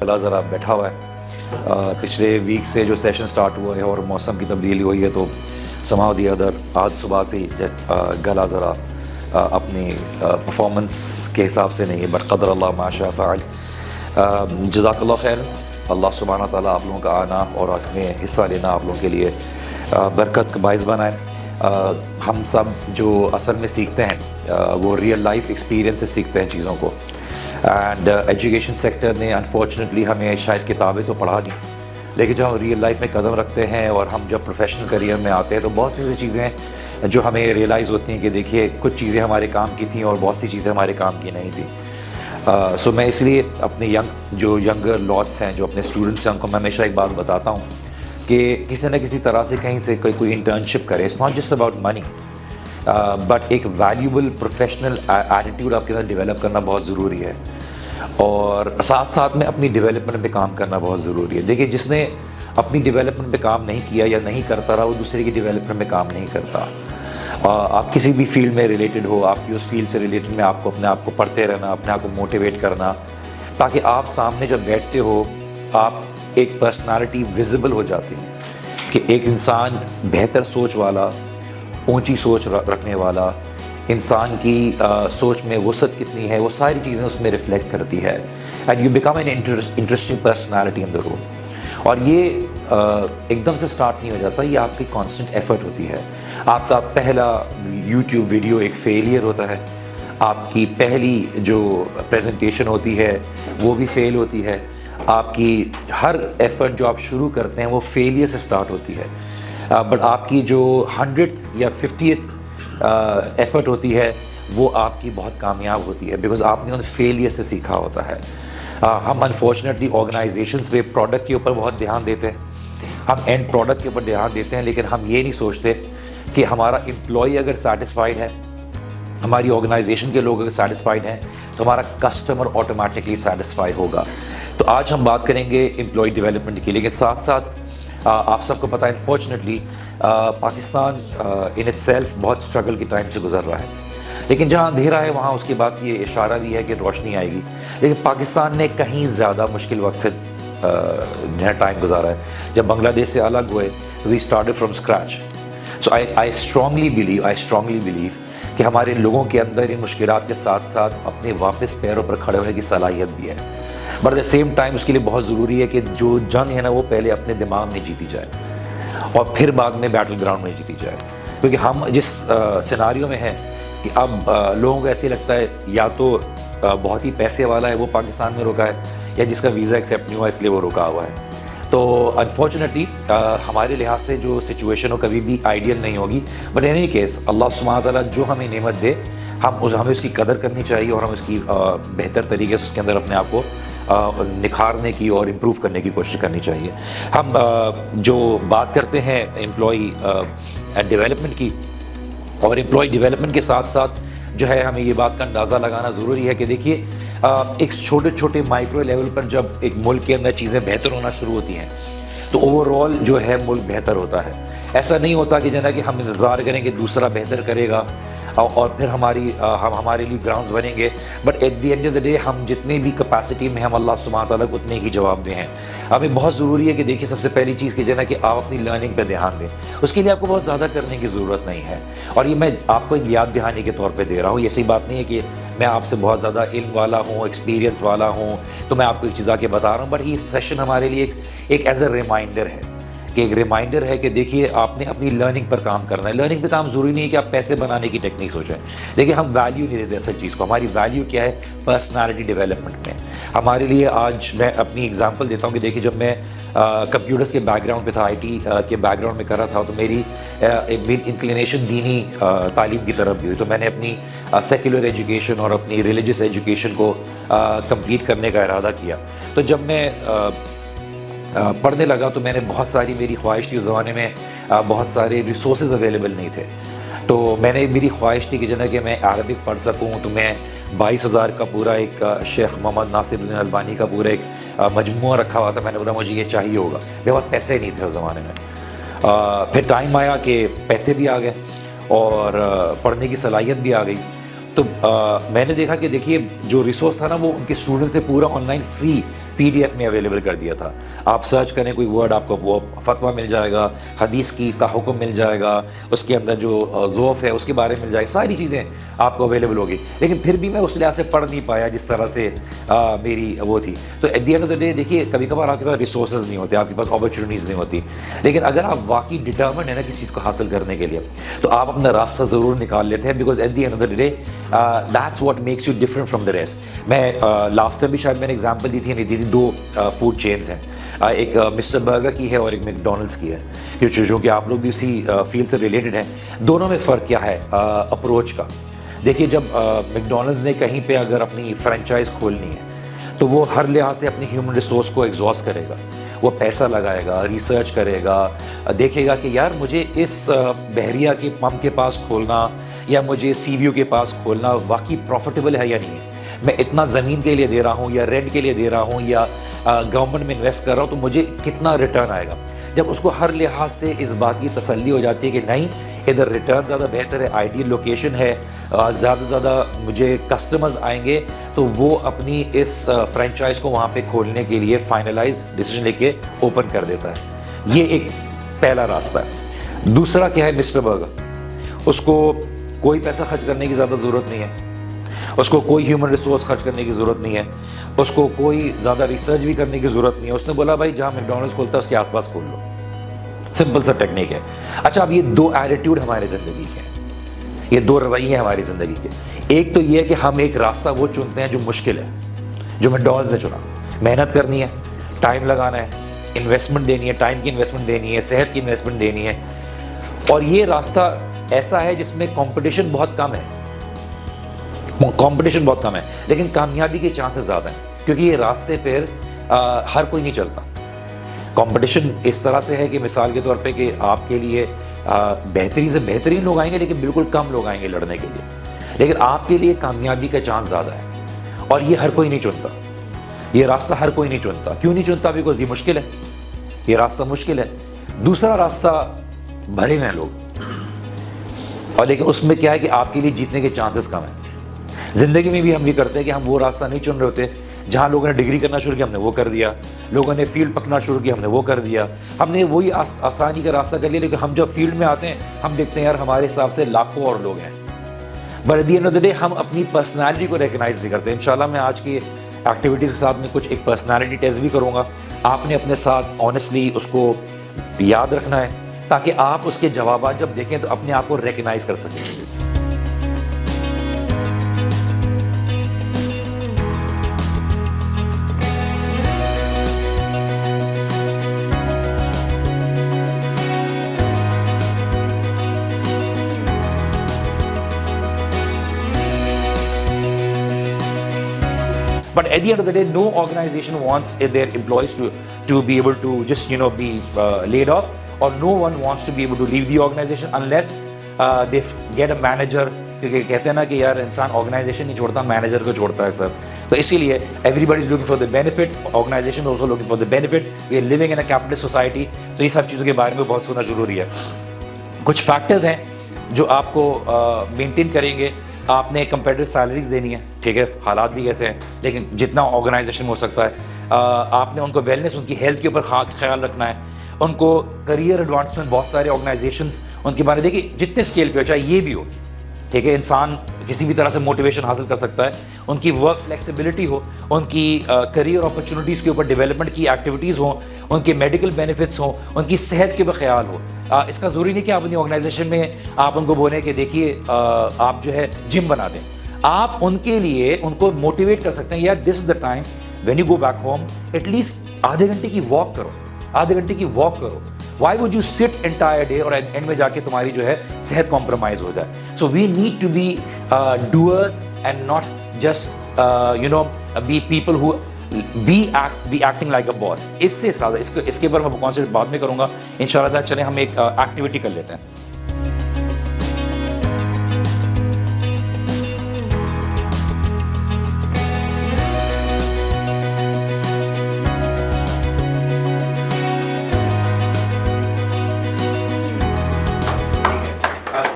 गला ज़रा बैठा हुआ है। पिछले वीक से जो सेशन स्टार्ट हुआ है और मौसम की तब्दीली हुई है तो समाउ दी अदर आज सुबह से ही गला ज़रा अपनी परफॉर्मेंस के हिसाब से नहीं है, बट क़दर अल्लाह माशा फ़अल। जज़ाकल्लाह खैर। अल्लाह सुब्हानहू व तआला आप लोगों का आना और इसमें हिस्सा लेना आप लोगों के लिए बरकत का बाइस बनाए। हम सब जो असल में सीखते हैं वो रियल लाइफ एक्सपीरियंस से सीखते हैं चीज़ों को। एंड एजुकेशन सेक्टर ने अनफॉर्चुनेटली हमें शायद किताबें तो पढ़ा दी, लेकिन जब हम रियल लाइफ में कदम रखते हैं और हम जब प्रोफेशनल करियर में आते हैं तो बहुत सी ऐसी चीज़ें हैं जो हमें रियलाइज़ होती हैं कि देखिए कुछ चीज़ें हमारे काम की थी और बहुत सी चीज़ें हमारे काम की नहीं थी। सो मैं इसलिए अपने जो यंगर लॉट्स हैं, जो अपने स्टूडेंट्स हैं, उनको मैं हमेशा एक बात बताता हूँ कि किसी न किसी तरह से कहीं से कोई इंटर्नशिप करे। It's not just about money, but एक वैल्यूबल प्रोफेशनल एटीट्यूड आपके साथ डेवलप करना बहुत ज़रूरी है और साथ साथ में अपनी डेवलपमेंट पे काम करना बहुत ज़रूरी है। देखिए, जिसने अपनी डेवलपमेंट पे काम नहीं किया या नहीं करता रहा वो दूसरे की डेवलपमेंट में काम नहीं करता। आप किसी भी फील्ड में रिलेटेड हो, आपकी उस फील्ड से रिलेटेड में आपको अपने आप को पढ़ते रहना, अपने आप को मोटिवेट करना, ताकि आप सामने जब बैठते हो आप एक पर्सनालिटी विजिबल हो जाती है कि एक इंसान बेहतर सोच वाला, ऊंची सोच रखने वाला इंसान की सोच में वसअत कितनी है, वो सारी चीज़ें उसमें रिफ्लेक्ट करती है। And you become an interesting personality in the room. और ये एकदम से स्टार्ट नहीं हो जाता, ये आपकी कांस्टेंट एफर्ट होती है। आपका पहला यूट्यूब वीडियो एक फेलियर होता है, आपकी पहली जो प्रेजेंटेशन होती है वो भी फेल होती है, आपकी हर एफर्ट जो आप शुरू करते हैं वो फेलियर से स्टार्ट होती है। बट आपकी जो 100th या 50th एफर्ट होती है वो आपकी बहुत कामयाब होती है, बिकॉज आपने उन फेलियर से सीखा होता है। हम अनफॉर्चुनेटली ऑर्गेनाइजेशंस पे प्रोडक्ट के ऊपर बहुत ध्यान देते हैं, हम एंड प्रोडक्ट के ऊपर ध्यान देते हैं, लेकिन हम ये नहीं सोचते कि हमारा एम्प्लॉई अगर सेटिस्फाइड है, हमारी ऑर्गेनाइजेशन के लोग अगर सेटिस्फाइड हैं तो हमारा कस्टमर ऑटोमेटिकली सेटिस्फाई होगा। तो आज हम बात करेंगे एम्प्लॉय डेवलपमेंट की, लेकिन साथ साथ आप सबको पता है अनफॉर्चुनेटली पाकिस्तान इन इटसेल्फ बहुत स्ट्रगल के टाइम से गुजर रहा है, लेकिन जहाँ अंधेरा है वहाँ उसके बाद ये इशारा भी है कि रोशनी आएगी। लेकिन पाकिस्तान ने कहीं ज़्यादा मुश्किल वक्त से टाइम गुजारा है। जब बांग्लादेश से अलग हुए we started from scratch. So I strongly believe कि हमारे लोगों के अंदर इन मुश्किलात के साथ साथ अपने वापस पैरों पर खड़े होने की सलाहियत भी है, but at the same time उसके लिए बहुत ज़रूरी है कि जो जंग है ना वो पहले अपने दिमाग में जीती जाए और फिर बाद में बैटल ग्राउंड में जीती जाए। क्योंकि हम जिस सिनारियो में हैं कि अब लोगों को ऐसे लगता है या तो बहुत ही पैसे वाला है वो पाकिस्तान में रुका है, या जिसका वीज़ा एक्सेप्ट नहीं हुआ इसलिए वो रुका हुआ है। तो अनफॉर्चुनेटली हमारे लिहाज से जो सिचुएशन हो कभी भी आइडियल नहीं होगी, बट इन एनी केस अल्लाह सुब्हानहू व तआला जो हमें नेमत दे हमें उसकी कदर करनी चाहिए और हमें उसकी बेहतर तरीके से उसके अंदर अपने आप को निखारने की और इम्प्रूव करने की कोशिश करनी चाहिए। हम जो बात करते हैं एम्प्लॉय डेवलपमेंट की, और एम्प्लॉय डेवलपमेंट के साथ साथ जो है हमें ये बात का अंदाज़ा लगाना ज़रूरी है कि देखिए एक छोटे छोटे माइक्रो लेवल पर जब एक मुल्क के अंदर चीज़ें बेहतर होना शुरू होती हैं तो ओवरऑल जो है मुल्क बेहतर होता है। ऐसा नहीं होता कि जना कि हम इंतज़ार करें कि दूसरा बेहतर करेगा और फिर हम हमारे लिए ग्राउंड्स बनेंगे, but at the end of the day हम जितनी भी कैपेसिटी में हम अल्लाह सुब्हानहू व तआला को उतने ही जवाब दें हैं। हमें बहुत ज़रूरी है कि देखिए सबसे पहली चीज़ की जना कि आप अपनी लर्निंग पर ध्यान दें, उसके लिए आपको बहुत ज़्यादा करने की ज़रूरत नहीं है। और ये मैं आपको एक याद दहानी के तौर पर दे रहा हूँ, ये सही बात नहीं है कि मैं आपसे बहुत ज़्यादा इल्म वाला हूँ, एक्सपीरियंस वाला हूँ, तो मैं आपको एक चीज़ आके बता रहा हूँ, बट ये सेशन हमारे लिए एक एज अ रिमाइंडर है कि एक रिमाइंडर है कि देखिए आपने अपनी लर्निंग पर काम करना है। लर्निंग पे काम ज़रूरी नहीं है कि आप पैसे बनाने की टेक्निक सोचें। देखिए हम वैल्यू नहीं देते असल चीज़ को, हमारी वैल्यू क्या है पर्सनालिटी डेवलपमेंट में। हमारे लिए आज मैं अपनी एग्जांपल देता हूँ कि देखिए जब मैं कंप्यूटर्स के बैकग्राउंड पे था, आईटी के बैकग्राउंड में कर रहा था, तो मेरी इंक्लिनेशन दीनी तालीम की तरफ भी हुई। तो मैंने अपनी सेक्युलर एजुकेशन और अपनी रिलीजियस एजुकेशन को कंप्लीट करने का इरादा किया। तो जब मैं पढ़ने लगा तो मैंने बहुत सारी, मेरी ख्वाहिश थी उस ज़माने में बहुत सारे रिसोर्सेज अवेलेबल नहीं थे, तो मेरी ख्वाहिश थी कि जना कि मैं अरबिक पढ़ सकूँ। तो मैं 22,000 का पूरा एक शेख मोहम्मद नासिरुद्दीन अल्बानी का पूरा एक मजमूआ रखा हुआ था। मैंने बोला मुझे ये चाहिए होगा, मेरे पास पैसे नहीं थे उस ज़माने में। फिर टाइम आया कि पैसे भी आ गए और पढ़ने की सलाहियत भी आ गई। तो मैंने देखा कि देखिए जो रिसोर्स था ना वो उनके स्टूडेंट से पूरा ऑनलाइन फ्री PDF میں اویلیبل کر دیا تھا. آپ سرچ کریں کوئی ورڈ, آپ کو وہ فتویٰ مل جائے گا, حدیث کا حکم مل جائے گا, اس کے اندر جو ضعف ہے اس کے بارے میں مل جائے گا, ساری چیزیں آپ کو اویلیبل ہوگی. لیکن پھر بھی میں اس لحاظ سے پڑھ نہیں پایا جس طرح سے میری وہ تھی. تو at the end of the day دیکھیے, کبھی کبھار آپ کے پاس ریسورسز نہیں ہوتے, آپ کے پاس اپرچونیٹیز نہیں ہوتی, لیکن اگر آپ واقعی ڈٹرمنڈ ہیں نا کسی چیز کو حاصل کرنے کے لیے, تو آپ اپنا راستہ ضرور نکال لیتے ہیں. Because at the end of the day that's what makes you different from the rest. میں لاسٹ ٹائم بھی شاید میں نے ایگزامپل دی تھی, دو فوڈ چینز ہیں, ایک مسٹر برگر کی ہے اور ایک میک ڈونلڈس کی ہے, جو کہ آپ لوگ بھی اسی فیلڈ سے ریلیٹڈ ہیں. دونوں میں فرق کیا ہے اپروچ کا. دیکھیے, جب میک ڈونلڈس نے کہیں پہ اگر اپنی فرینچائز کھولنی ہے تو وہ ہر لحاظ سے اپنی ہیومن ریسورس کو ایگزاسٹ کرے گا, وہ پیسہ لگائے گا, ریسرچ کرے گا, دیکھے گا کہ یار مجھے اس بحریہ کے پمپ کے پاس کھولنا یا مجھے سی وی او کے پاس کھولنا واقعی پروفیٹیبل ہے یا نہیں ہے. میں اتنا زمین کے لیے دے رہا ہوں یا رینٹ کے لیے دے رہا ہوں یا گورنمنٹ میں انویسٹ کر رہا ہوں, تو مجھے کتنا ریٹرن آئے گا. جب اس کو ہر لحاظ سے اس بات کی تسلی ہو جاتی ہے کہ نہیں, ادھر ریٹرن زیادہ بہتر ہے, آئیڈیل لوکیشن ہے, زیادہ سے زیادہ مجھے کسٹمرز آئیں گے, تو وہ اپنی اس فرینچائز کو وہاں پہ کھولنے کے لیے فائنلائز ڈیسیجن لے کے اوپن کر دیتا ہے. یہ ایک پہلا راستہ ہے. دوسرا کیا ہے, مسٹر برگر, اس کو کوئی پیسہ خرچ کرنے کی زیادہ ضرورت نہیں ہے, اس کو کوئی ہیومن ریسورس خرچ کرنے کی ضرورت نہیں ہے, اس کو کوئی زیادہ ریسرچ بھی کرنے کی ضرورت نہیں ہے. اس نے بولا بھائی جہاں میک ڈونلڈس کھولتا ہے اس کے آس پاس کھول لو. سمپل سا ٹیکنیک ہے. اچھا, اب یہ دو ایٹیٹیوڈ ہمارے زندگی کے ہیں, یہ دو رویے ہیں ہماری زندگی کے. ایک تو یہ ہے کہ ہم ایک راستہ وہ چنتے ہیں جو مشکل ہے, جو میک ڈونلڈس نے چنا. محنت کرنی ہے, ٹائم لگانا ہے, انویسٹمنٹ دینی ہے, ٹائم کی انویسٹمنٹ دینی ہے, صحت کی انویسٹمنٹ دینی ہے, اور یہ راستہ ایسا ہے جس میں کمپٹیشن بہت کم ہے, کمپٹیشن بہت کم ہے, لیکن کامیابی کے چانسز زیادہ ہیں, کیونکہ یہ راستے پھر ہر کوئی نہیں چلتا. کمپٹیشن اس طرح سے ہے کہ مثال کے طور پہ کہ آپ کے لیے بہترین سے بہترین لوگ آئیں گے, لیکن بالکل کم لوگ آئیں گے لڑنے کے لیے, لیکن آپ کے لیے کامیابی کا چانس زیادہ ہے, اور یہ ہر کوئی نہیں چنتا. یہ راستہ ہر کوئی نہیں چنتا. کیوں نہیں چنتا؟ بیکاز یہ مشکل ہے, یہ راستہ مشکل ہے. دوسرا راستہ بھرے ہوئے ہیں لوگ, اور لیکن اس میں کیا ہے کہ آپ کے لیے جیتنے کے چانسز کم ہیں. زندگی میں بھی ہم یہ کرتے ہیں کہ ہم وہ راستہ نہیں چن رہے ہوتے. جہاں لوگوں نے ڈگری کرنا شروع کیا ہم نے وہ کر دیا, لوگوں نے فیلڈ پکنا شروع کیا ہم نے وہ کر دیا, ہم نے وہی آسانی کا راستہ کر لیا. لیکن ہم جب فیلڈ میں آتے ہیں ہم دیکھتے ہیں یار ہمارے حساب سے لاکھوں اور لوگ ہیں, but at the end of the day ہم اپنی پرسنالٹی کو ریکگنائز نہیں کرتے. انشاءاللہ میں آج کی ایکٹیویٹیز کے ساتھ میں کچھ ایک پرسنالٹی ٹیسٹ بھی کروں گا. آپ نے اپنے ساتھ آنیسٹلی اس کو یاد رکھنا ہے, تاکہ آپ اس کے جوابات جب دیکھیں تو اپنے آپ کو ریکگنائز کر سکیں. But at the end of the day, no organization wants their employees to be able to just be laid off, or no one wants to be able to leave the organization unless they get a manager. کیونکہ کہتے ہیں نا کہ یار انسان organization نہیں چھوڑتا, manager کو چھوڑتا ہے سر. تو اسی لیے everybody is looking for the benefit, organisation also looking for the benefit. We are living in a capitalist society. تو یہ سب چیزوں کے بارے میں بہت سننا ضروری ہے. کچھ فیکٹرز ہیں جو آپ کو مینٹین کریں گے. آپ نے کمپیٹیو سیلریز دینی ہے, ٹھیک ہے, حالات بھی کیسے ہیں, لیکن جتنا آرگنائزیشن میں ہو سکتا ہے آپ نے ان کو ویلنس, ان کی ہیلتھ کے اوپر خیال رکھنا ہے. ان کو کریئر ایڈوانسمنٹ, بہت سارے آرگنائزیشنس ان کے بارے میں دیکھیے, جتنے اسکیل پہ ہو, چاہے یہ بھی ہو, ٹھیک ہے, انسان کسی بھی طرح سے موٹیویشن حاصل کر سکتا ہے. ان کی ورک فلیکسیبلٹی ہو, ان کی کریئر اپرچونیٹیز کے اوپر ڈیولپمنٹ کی ایکٹیویٹیز ہوں, ان کے میڈیکل بینیفٹس ہوں, ان کی صحت کے اوپر خیال ہو. اس کا ضروری نہیں کہ آپ اپنی آرگنائزیشن میں آپ ان کو بولیں کہ دیکھیے آپ جو ہے جم بنا دیں. آپ ان کے لیے ان کو موٹیویٹ کر سکتے ہیں, یار this is the time when you go back home, at least آدھے گھنٹے کی واک کرو, آدھے گھنٹے کی واک کرو. Y would you sit entire day, اور اینڈ میں جا کے تمہاری جو ہے صحت کمپرومائز ہو جائے. So we need to be doers and not just be people who be acting like a boss. اس سے زیادہ اس کے اوپر میں کانسنٹریٹ بعد میں کروں گا ان شاء اللہ. چلیں ہم ایک ایکٹیویٹی کر لیتے ہیں.